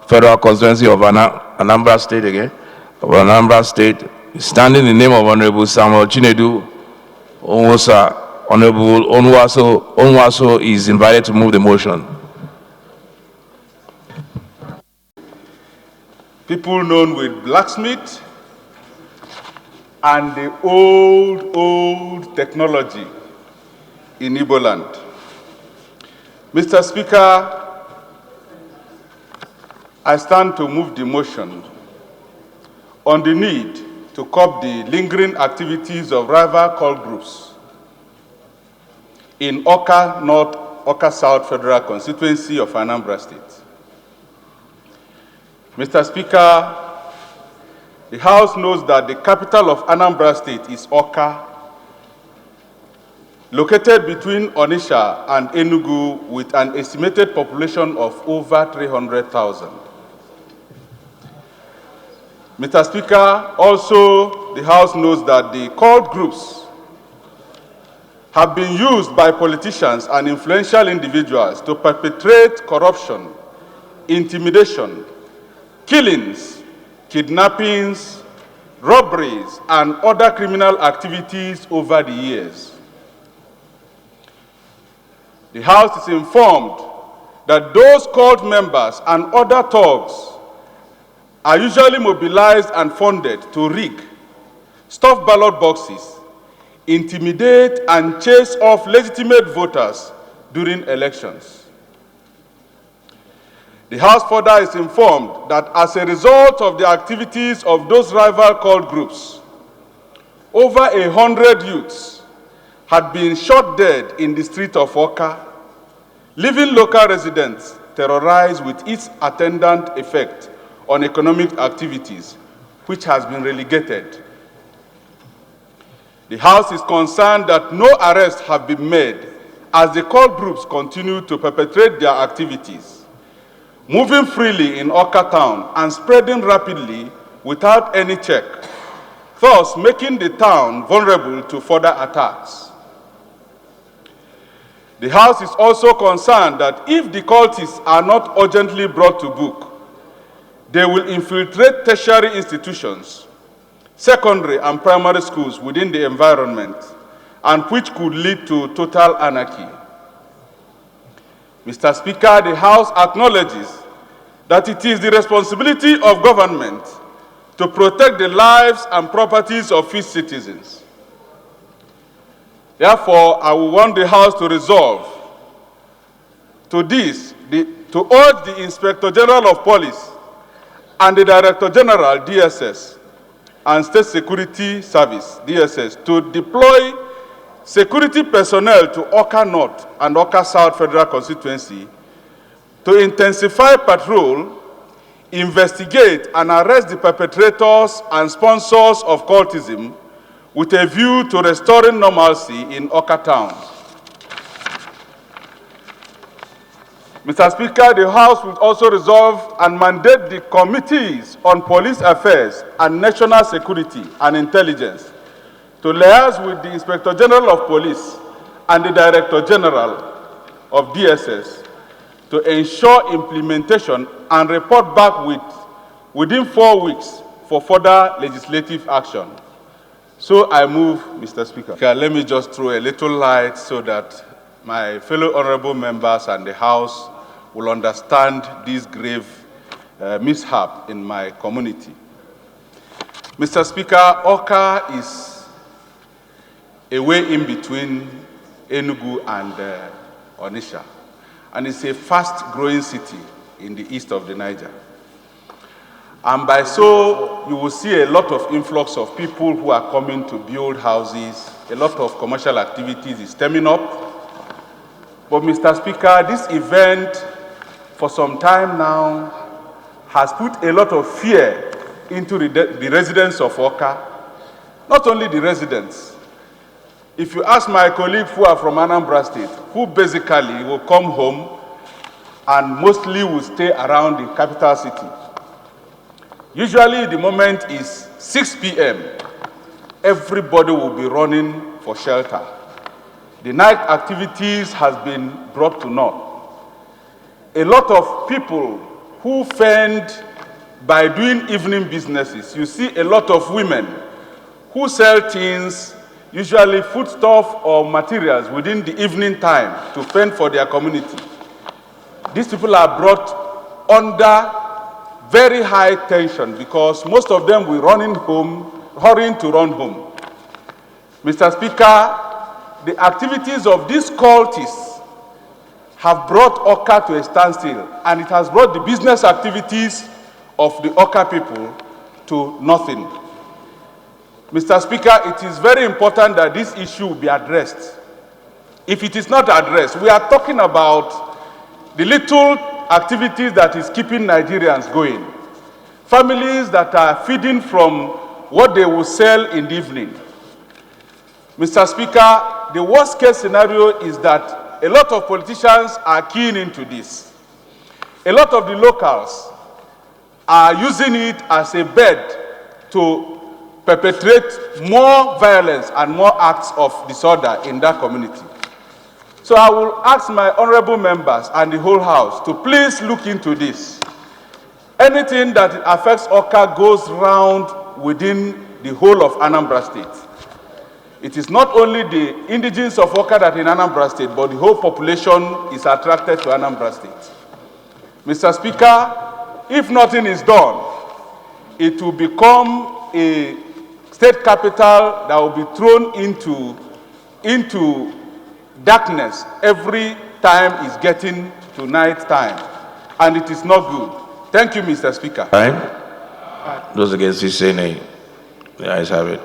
Federal Constituency of Anambra State again, of Anambra State, standing in the name of Honorable Samuel Chinedu Onwuaso. Honorable Onwuaso is invited to move the motion. People known with blacksmith and the old technology in Igbo land. Mr. Speaker, I stand to move the motion on the need to curb the lingering activities of rival cult groups in Awka North, Awka South Federal Constituency of Anambra State. Mr. Speaker, the House knows that the capital of Anambra State is Awka, located between Onitsha and Enugu with an estimated population of over 300,000. Mr. Speaker, also the House knows that the cult groups have been used by politicians and influential individuals to perpetrate corruption, intimidation, killings, kidnappings, robberies, and other criminal activities over the years. The House is informed that those cult members and other thugs are usually mobilized and funded to rig, stuff ballot boxes, intimidate and chase off legitimate voters during elections. The House further is informed that as a result of the activities of those rival cult groups, over 100 youths had been shot dead in the street of Awka, leaving local residents terrorized with its attendant effect on economic activities, which has been relegated. The House is concerned that no arrests have been made as the cult groups continue to perpetrate their activities, moving freely in Awka town and spreading rapidly without any check, thus making the town vulnerable to further attacks. The House is also concerned that if the cultists are not urgently brought to book, they will infiltrate tertiary institutions, secondary and primary schools within the environment, and which could lead to total anarchy. Mr. Speaker, the House acknowledges that it is the responsibility of government to protect the lives and properties of its citizens. Therefore, I will want the House to resolve to urge the Inspector General of Police and the Director General, DSS, and State Security Service, DSS, to deploy security personnel to Awka North and Awka South Federal Constituency to intensify patrol, investigate and arrest the perpetrators and sponsors of cultism with a view to restoring normalcy in Awka town. Mr. Speaker, the House will also resolve and mandate the committees on police affairs and national security and intelligence to liaise with the Inspector General of Police and the Director General of DSS to ensure implementation and report back within 4 weeks for further legislative action. So I move, Mr. Speaker. Let me just throw a little light so that my fellow honorable members and the House will understand this grave mishap in my community. Mr. Speaker, Awka is a way in between Enugu and Onitsha, and it's a fast-growing city in the east of the Niger. And by so, you will see a lot of influx of people who are coming to build houses. A lot of commercial activities is stemming up. But Mr. Speaker, this event for some time now has put a lot of fear into the residents of Awka. Not only the residents. If you ask my colleagues who are from Anambra State, who basically will come home and mostly will stay around the capital city. Usually the moment is 6 p.m. Everybody will be running for shelter. The night activities has been brought to naught. A lot of people who fend by doing evening businesses. You see a lot of women who sell things, usually foodstuff or materials within the evening time to fend for their community. These people are brought under very high tension because most of them will hurrying to run home. Mr. Speaker, the activities of these cultists have brought Oka to a standstill, and it has brought the business activities of the Oka people to nothing. Mr. Speaker, it is very important that this issue be addressed. If it is not addressed, we are talking about the little activities that is keeping Nigerians going. Families that are feeding from what they will sell in the evening. Mr. Speaker, the worst case scenario is that a lot of politicians are keying into this. A lot of the locals are using it as a bed to perpetrate more violence and more acts of disorder in that community. So I will ask my honorable members and the whole House to please look into this. Anything that affects Oka goes round within the whole of Anambra State. It is not only the indigenes of Oka that are in Anambra State, but the whole population is attracted to Anambra State. Mr. Speaker, if nothing is done, it will become a state capital that will be thrown into darkness every time it's getting to night time, and it is not good. Thank you, Mr. Speaker. Those against this say nay. The ayes have it.